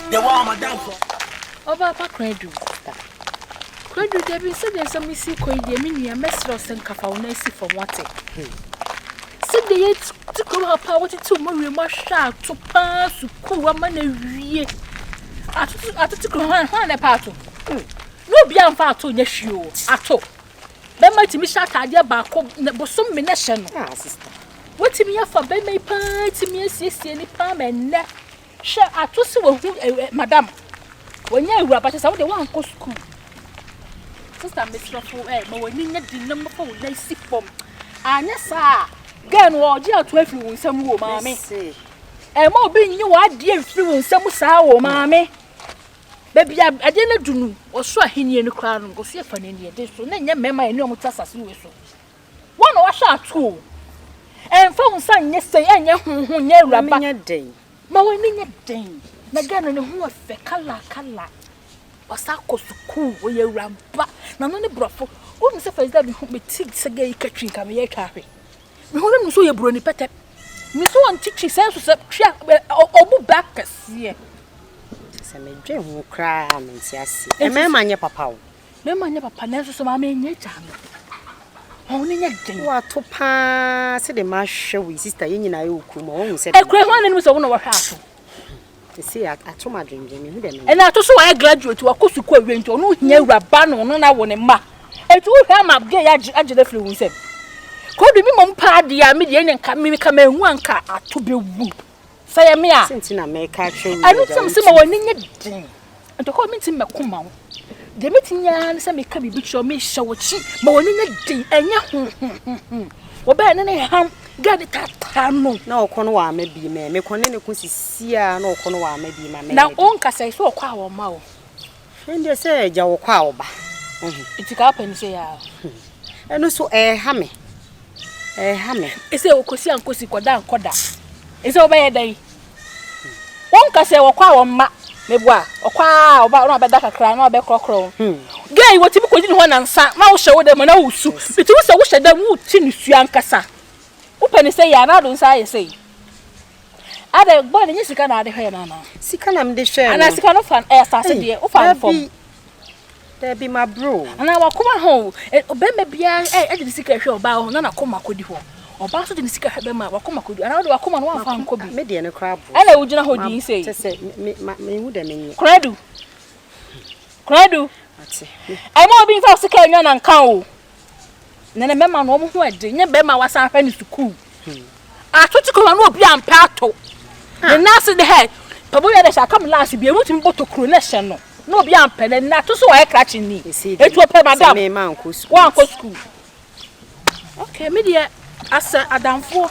The one madam for. Oba pa kredu. Kredu dey be say there's some isi ko dey me nua mesro sen kafa wona isi from what. Say dey to come up what to mo we ma sha to pa su ku wa ma na wie. Atu ko han na pa to. No bi amfa ato nya hwio. Ato. Be ma ti mi sha tade ba ko bosom me na hye no. Ah sister. What me afa be me pa ti mi asiesie ni pa me na. She ato se wo hu madam. Wonya ewura ba se wo de wan ko school. Sister Mistrofo ma woni nya dinam fa wo na isi pom. Anya sa gan wo je ato afiri wo nsam wo maame. Ma obi nyi wo ade afiri wo nsam saa wo maame. Baby ade na dunu wo so ahenie no kra no go so afa na nie de so na nya mema eni o mutasa se we so. Wona wa sha ato. Fa wo san nye sei anya honhon nya ewura ba. Nya den. Ma woni nya den. Na gan no ho afa kala. Osa kosuku wo ye ramba na no ne brofo wo mi se fa da bi hu me tig se ga ikatwin ka me ye twahwe me ho no so ye broni pete me so on tichi sense se twa obu backers ye se me dwe hu kra me ntiase e me ma nye papa wo me ma nye papa na so ma me nye cha no ho ne nya den wa to pa se de ma hwe we sister ye nyina ye okuma wo hu se e kra ho ne mi so wo no wa hwa ato see atoma dwendwe me hu de me e na to so wa graduate wa kosuku awe nti ono hia uraba no na wo ne ma etu wo hwa ma ge ya agede firi wo nsem ko bi mi mom pa de ya me de nka me ka ma hu anka ato bewu say me a senti na me ka twe anu tim se ma woni nye din nti ko mi tim mekoma wo de mi tinya ne se me ka bibi cho me hye wo chi ma woni nye din enya wo ba ne ham gade tata no na okono wa ma bi me kone ne konsisia na okono wa ma bi ma me na onka sai so kwa wo ma wo ende se ja wo kwa wo ba itika pa ni se ya eno so ha me ese okosi ankosi koda ese oba ye dai onka sai wo kwa wo ma mebua okwa oba no abeda kakra na obe krokro gay wo tibi kodi ni ho na nsa na wo hye wo de mo na wo su biti wo se wo hye da wo ti ni su ankasa upeni say ya na do nsa ye say ade boy ne sika na ade hwe na sika na mde hwe ana sika no fan asase de wo fan fom there be my bro ana wakoma ho obembe bia de sika hwe oba ho na koma kodi ho oba so de sika hwe be ma wakoma kodi ana de wakoma no fan ko bi me de ne kra bro ana wugina ho di say me hu de me kredu ati ai mo bi fa sika enwa na nkan o nene mema no mo ho ade nye be ma wasan fa ni school atuti ko no obi ampa ato the nurse the head pabo ya de sha kam last bi emuti mboto kro na hye no no obi ampa na na to so wa krachi ni etu ope madam me ma nko school wa nko school okay me dia asa adamfo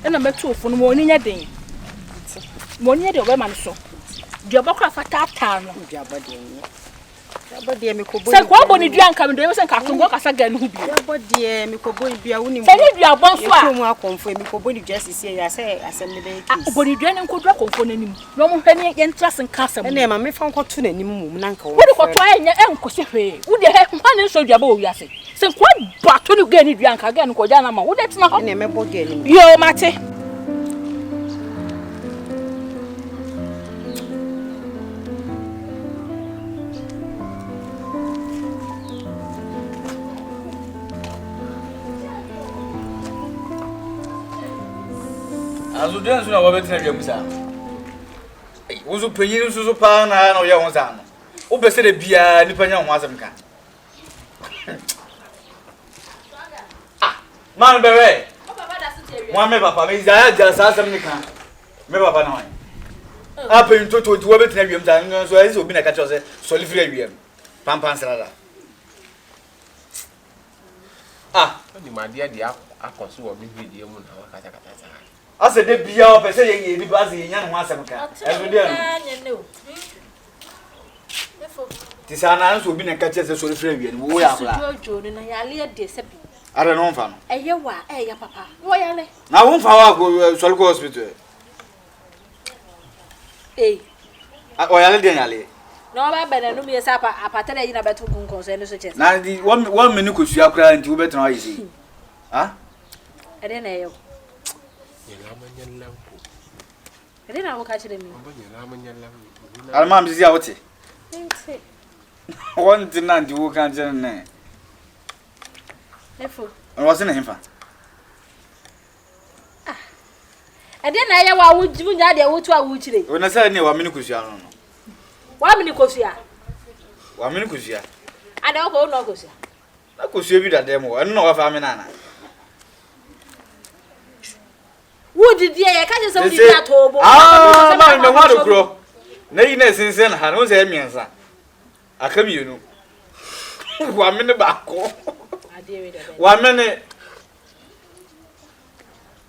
na metu ofo no mo ni nya den mo ni de obe ma no so di obakra fa tata no di abode ni abode me ko bo se ko bo ni dua nka me do se nka tongo kasa ga no hu bi abode me ko bo dua woni se ni dua bon so a mu akonfo me ko bo ni dua sisi ya se asem de case bo ni dua ne nko dua konfo nanim no mo hwe ni ye ntrase nka asem ene ma me fa nko to nanim mum na nka wo wo ko to anya enko se hwe wo de he hwa ne so dua ba wo wiase se nko ba to ni ga ni dua nka ga no ko ja na ma wo de tena ho ene me bo ga ni yo mate Azu den so na wo betina wiam sa. Wo zo panyin so pa na na wo ye ho sa no. Wo be se de bia nipa nya ho asem ka. Man bebe. O papa da se tewi. Mo me papa me ja sa asem ni ka. Me papa na wan. Pen to wo betina wiam sa no so ezi obi na ka cho se so lifire wiam. Pampan srada. Ni ma dia akoso wo bi die mu na wakata kata sa. Ase de bia o pese ye bi ba ze nya no asem ka. Ezo de no. Ti sana so obi na ka che se so lifire wiam wo ya bla. Jojo ni na yale de se bi. Are no mfa no. Eye wa ya papa. Wo yale. Na wo mfa wa go Solco hospital. O yale de yale. No ba ba na no mi sa apata de yina beto kunkon so eno so chese. Na di one minute ko sua kra nti wo betra wa yisi. Ha? Ade na yo. I didn't know catch them. Alma is out. One didn't do can't. Therefore, I wasn't him. I didn't know why would you not there to a wood today. When I said no, 1 minute was young. 1 minute goes here. 1 minute was here. I don't go no goes here. I could see you that demo. I don't know if I'm in Anna. Would did I catch somebody that home? Ah, man, the water grow. Nayness in Sen Hanos, Emiansa. I come, you know. 1 minute back. 1 minute.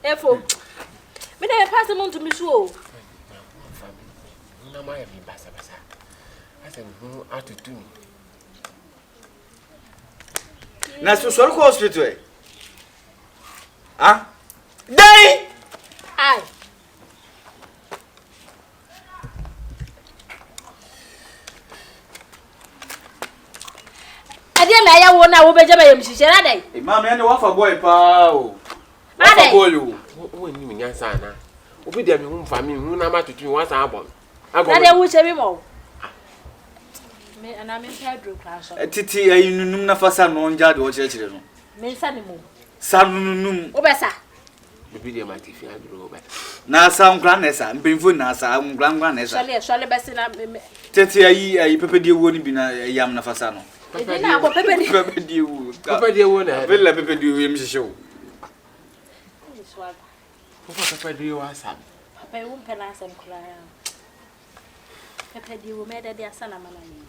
Therefore, when I pass them on to Miss Woe. I said, who are to do? Now, so hospital. Ah, day. Aye. I didn't know I won't know better by him. She said, I Mamma, and the waffle boy, pal. I you. When you mean, Sana, we did me family, who number to do once album. I wish every more. And I'm in Pedro class. Titi, I knew not for some non judge or children. Miss Animal. Some Obesa. Maybe they might if you had Robert. Now, some grandness, I'm being for Nasa, I'm grandness. Shall best in a Titi, I prepared you wouldn't be a yam Nafasano. Prepared you. Prepared you won't have a prepared you him show. What do you ask? Papa won't pass and cry. Papa, you made a dear son of mine.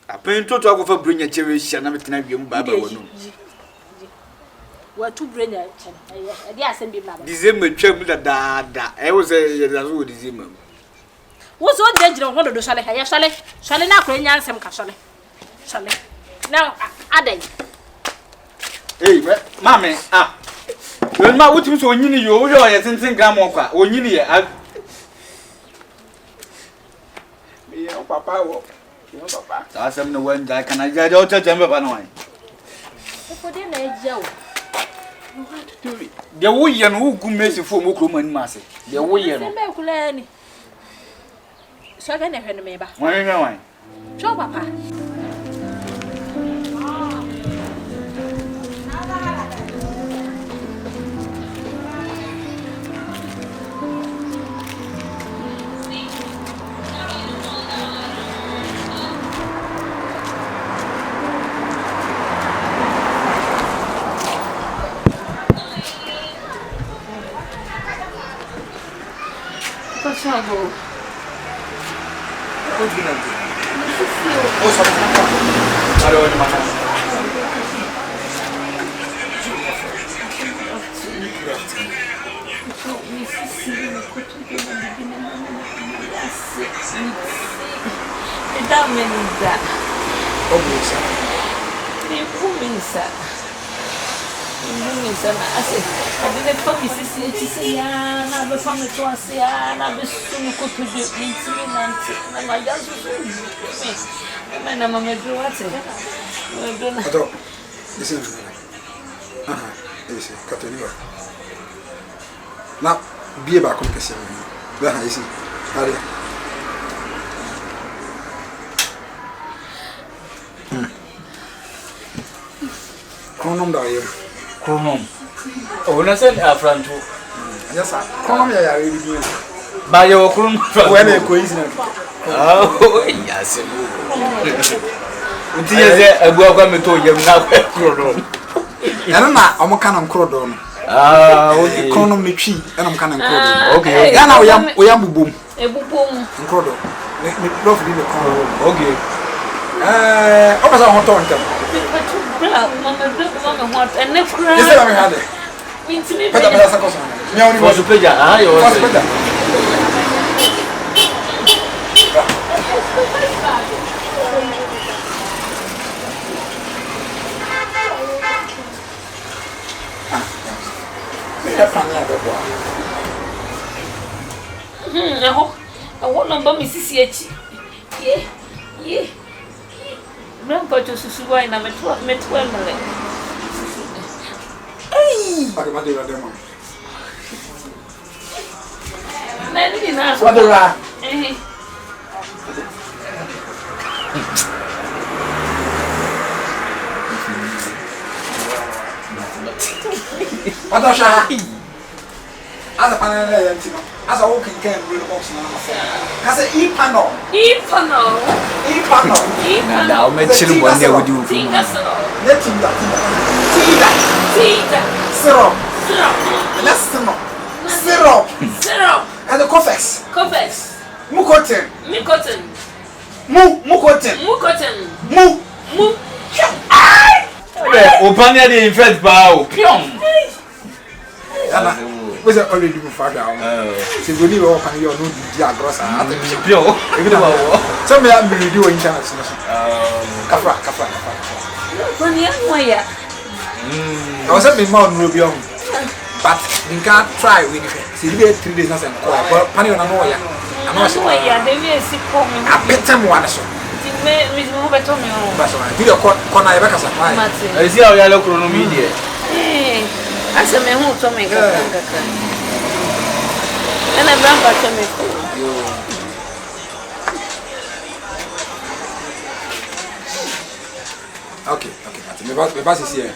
I paint to talk of a bring a cherish and everything I give Baba. What to bring a dear send me. December trembled that I was a December. What's all danger on one of the Shall I not bring some castle? Shall I? Now, Ade. Hey, Mammy, ah. When my wood was on you, I think Gamoka, or you near. Papa, that's the one that can I get out of them of annoying. For dinner, Joe. The way and who could make for Mukuman Massy. The way and so I can have me back. why am I? Joe, Papa. Trouble. What's going to do? Oh, something. I don't know. I said, I didn't promise to say, I have a family to us, and I was soon could do me, and my dad was me. And I'm a do what it. Listen to me. Yes, Catania. Now, be about compassion. Then I see. Chronom diary. Chronom. Oh, I said a front. Yes, sir. Chronom, I already do. By your chronom When a coincidence. Oh, yes. I welcome to you now. And I'm a canon crodon. Ah, okay. Chronom the tree, and I'm canon crodon. Okay. Now we am boom. A boom. Crodon. Let me love the crodon. Okay. What was our hot Mama, what? And never cry. Is that I had it? Means me. But that's a question. Me only Was was a pleasure. I was a pleasure. I won't number Mrs. Yeti. Yeah. Grandpa to Susuwa and I'm at 12 minutes. Hey! Nani na. What the ra? What the sha? As a panel, as a walking can read box now. As a e-panel. E-panel. E-panel. Nada, I'll make sure one day we do. Let him that. Tea. Syrup. Let's syrup. Syrup. And the coffees. Coffees. Mukoten. Mukoten. Mukoten. Mukoten. Mu. Opania de infect bao. Pion. What's that already before down? So we need to open your new dia gross and Pion. Even about some me am video international. Kafra. When you know ya. I was at me mount Rubion. But we can't try with it. See, we 3 days not and but Panny on Anoya. I'm not sure. They will see coming. I bet them one so. We move at home. That's why. Did you corner ever as a fire? I see how you look on media. I said, me who to make a and I ran back to me. Okay. My bus is here.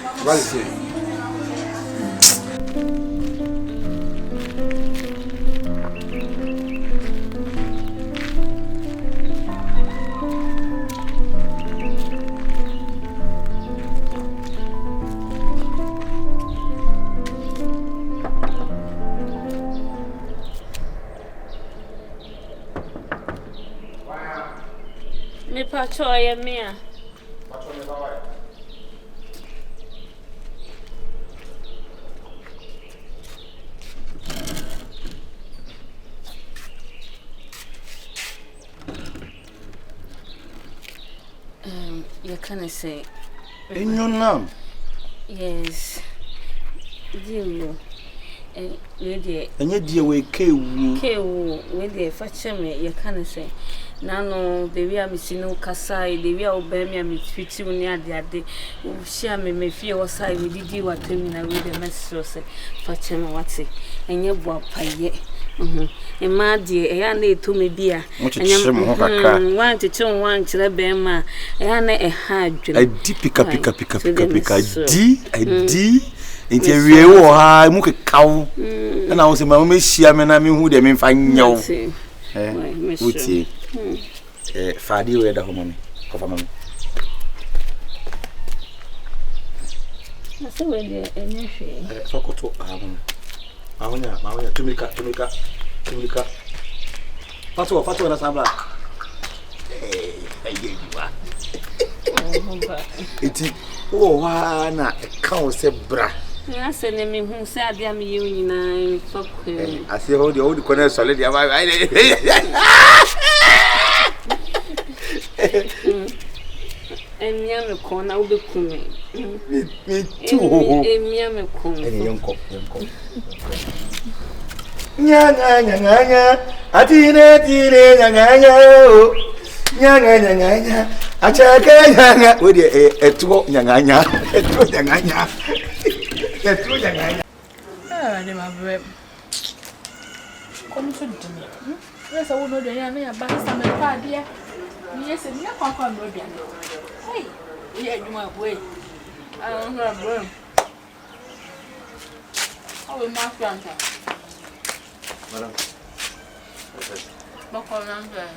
Me patroya mia. You can say In your name. yes. Dear, and you dear way K.W. With the fetcher me, you can say. Nano, baby, I'm missing no Kasai, the real baby, I'm treating near the day. Share me fear was I with you what to me. I read the message fetcher me what's it, and your boy pay. And my dear, I need to me beer. And you want to turn one to the Bema, and a hard pick up. D. Into a real high mook cow. And I was in my own shaman. I mean, who they mean find you. Fadi where the home of a man. That's the way they're Sokoto, Mahonia, Tumika. Fatwa, that's not black. I gave you one. It's a cow said bra. I said, me who said, I'm you, I see all the old corner solid. And young corner will be coming. Me too. Young cop. Nya. Atine, nya. Achaka, with a two nya. Come to me. Yes, I would know the young man about some idea. Yes, and you're welcome, Rubian. Hey, yeah, you might wait. I don't know, bro. I will mark Granta. Madam. What call Granta?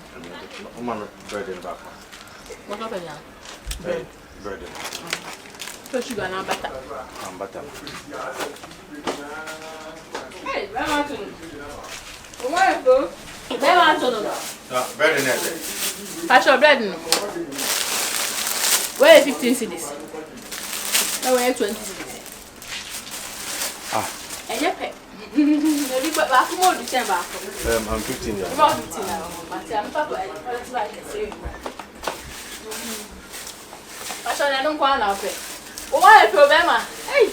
Bread in back. What up, yeah? Bread. So sugar and butter. And butter. Hey, where am I to? Where am I to? Where am I to? Bread in there. Patch your bread. Where are 15 cities? Where are 20 cities? And your pet. Maybe back more December. I'm 15 years. About 15 now. But I'm Papa. That's like I say. I don't want to pay. Why a problem? Hey!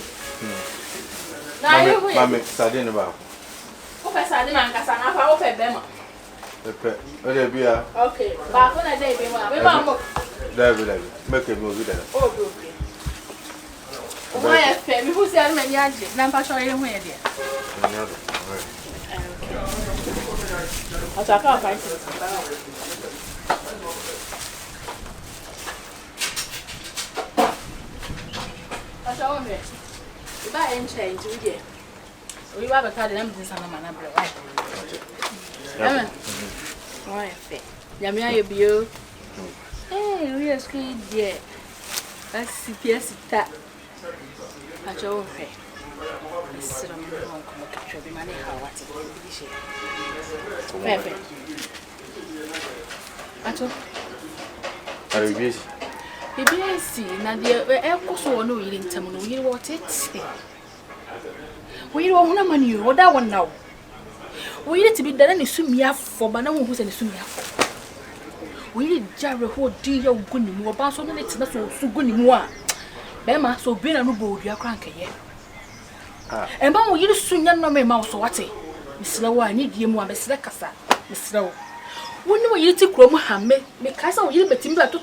Now you will. Mammy, sardine about. Professor, I didn't get an hour of a bema. Okay, but when I say, we want to make a movie there. Oh, okay. Why a family who said, many years, Nampa showing where there. Ataka fight. Asa onwe. Iba enche nti we we wa beka de na mti sana mana bre why. Amen. Why fe. Yami aye bio. We are screen there. That's CPS ta. Acha onwe. Sira mo ko ka bi mane ha wati bi she. Pepe. Acho. Are you busy? Bibiasi na de e koso no yiri ntam no yiri wo tete. Wo yiri wo huna mani wo da won now. Wo yiri tibi da na ne sumi afo ba na wo hu se ne sumi afo. Wo yiri jare ho di ya guni mu ba so ne tina so su guni mu a. Be ma so bi na no bo odua kra nkeye. E ma wo yiri sunya no me ma wo so wate. Misira wo ani die mu a besira kasa. Misira wo woni wo yiri ti krom ha me kasa wo yiri betim ba to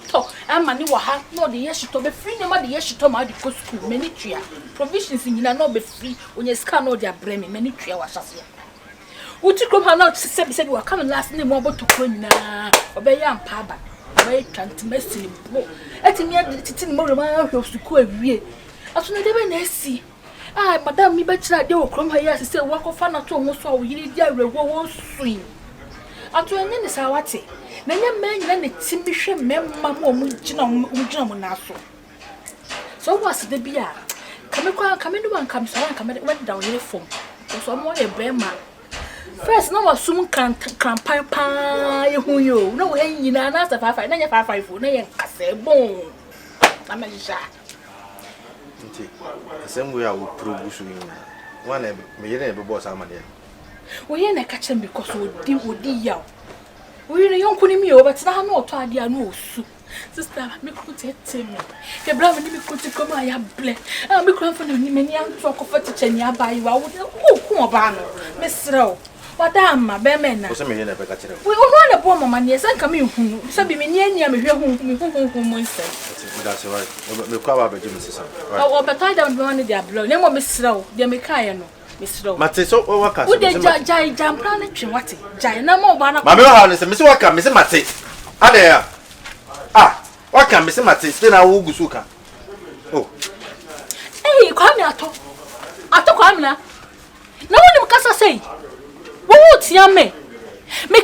ama ni wo ha no de ye shito be free ne ma de ye shito ma de ko school me ni twia provisions nyina no be free onye ska no de abre me ni twia wa hyase wo ti krom ha no se be wa come last ne mo aboto kro nyina obe ya mpa ba obe trantimesili bo etimi titi ni mo re ma hwe school awie aso ne de be na asi madam mi be kira de wo krom ha ya se wa ko fa na to mo so wo yiri di arewo wo sui Atu enye ni sawate. Na nye menye ne timi hwe memma mo mugina mo naso. So was the bia. Kame no wan kam so wan kame went down uniform. So mo ye bema. First no wasum kan pan pa ye hu yo. No we nyina na sa 55 na nye 55 na ye nkase bon. Amelisha. Nti. Asem we a wo probusu yin. Wan e me yere e be boss amade. We na catch him because odi yaw. We na yonko ni mi o but na no to ade anu osu. Sister, me ko tete me. Ke bra me ni ko ti ko ma ya ble. Me ko anfo ni me ni anto ko fa teacher ni abai wa wo ku oba no. Me srew. Wada amma be me na. O se me ye na be ka kire. We ono na bo mama ni san ka me hunu. So bi me ni ania me hwe hu mo nse. That's right. Me ko aba be jimi sisa. O be tie down be one dey blow. Ne mo me srew. De me kai no. Mate so waka so jai jampra na twe wate jai na mo ba na mame wa ne se me se waka me se mate ade ya waka me se mate se na wo gusuka oh kwa me ato kwa me na woni mkasa sei wo tia me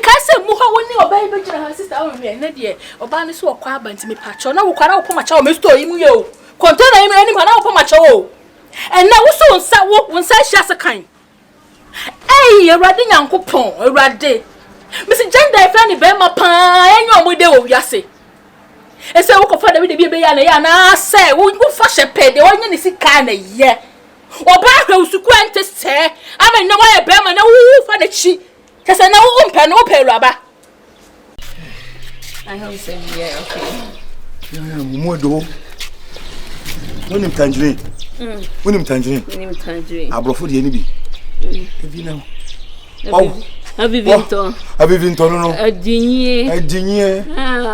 kasa mu ha woni oba ibe gira ha sister wo me na de oba ne so kwa aba nti me pacho na wo kwara wo poma cha wo me store yi mu ye o container yi me ni na wo poma cha wo and now so nsa hia sekan Ewrade Nyankopon Ewrade Mr. Gender friend be ma pa enyo mo de wo wiase ese wo ko fa da bi de be ya na say wo fa shepede onye ni sika na ye oba hwa usuku ante se ama na wa be ma na wo fa na chi kese na wo mpa na wo pa Ewraba I hope so yeah okay mo do woni tangerine woni tangerine abrofo de ni bi ebi na Abivinto no adinye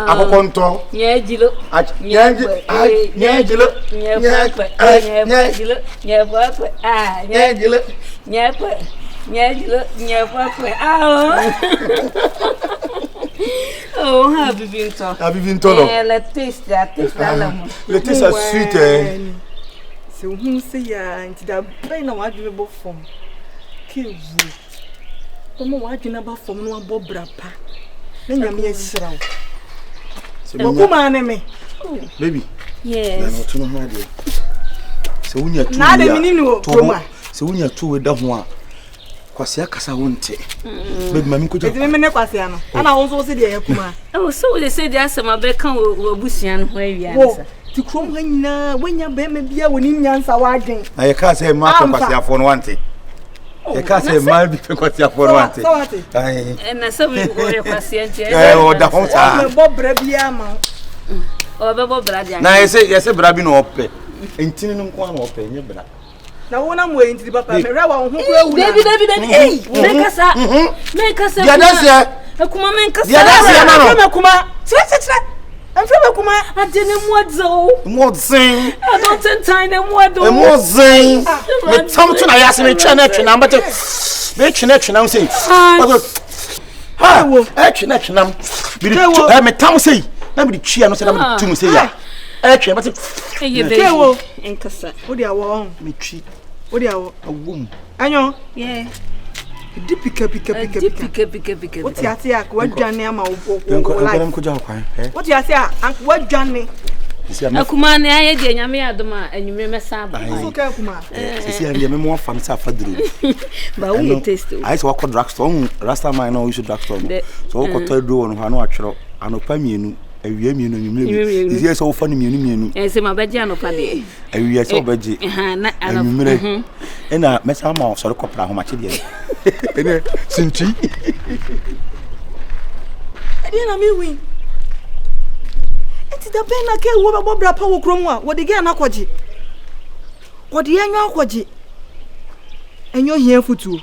akokonto nyejilo oh Abivinto no le taste that le taste sweet se hu se ya nti da brain na wadwe bo fom kewu como wadwe ba fom no abo brapa na nyame asiraw se kuma na me baby yes na no to no ha de se wunya tu na de minini wo kuma se wunya tu we da ho a kwase akasa wonte baby mami ko je me ne kwase ano ana won so se de ya kuma oh so they say there some be kan wo busian ho awiansa ti krom hanyina wanya be me bia woni nyansa wadwen na ye ka say ma kwase afo no wante ye ka say ma bi kwase afo no wante ai na so we go kwase ante o da ho sa bo bra bia ma o be bo bra dia na ye say bra bi no ope entini no nko an ope nye bra na wona mo enti papa me rewa ho ko ewu David hey me kasa dia dase akuma me kasa dia dase na no me kuma tire I'm from Akuma. I didn't modzo. Modzing. I don't time them modo. Modzing. Me something I ask me try na but me try na say. Ha wo etwe na twenam bi de me tam sei na bi twa no se na me tum sei ya etwe but eye wo enkasa wo dia wo me twi wo dia wo awum anyo yeah di pika wo ti ase a ko adwane ama wo ko ko ja kwan wo ti ase a wo adwane akuma ne aye de nyame adoma anwumre mesa ba so ka akuma sisi ande me mo fa nsa fadru ba we taste I say wakọ drugstore rasta man no we should drugstore so wakọ to do no ha no atwero anopa mienu awia mienu anwumre bi sisi so wo fa no mienu se ma beje anopa de awia so beje na anwumre ena mesa ma so rekopra ho mache de ene sinti ade na me wi enti da ben na ke wo ba bra pa wo krom a wo de ge na kwaji wo de enyo akwaji enyo hia futu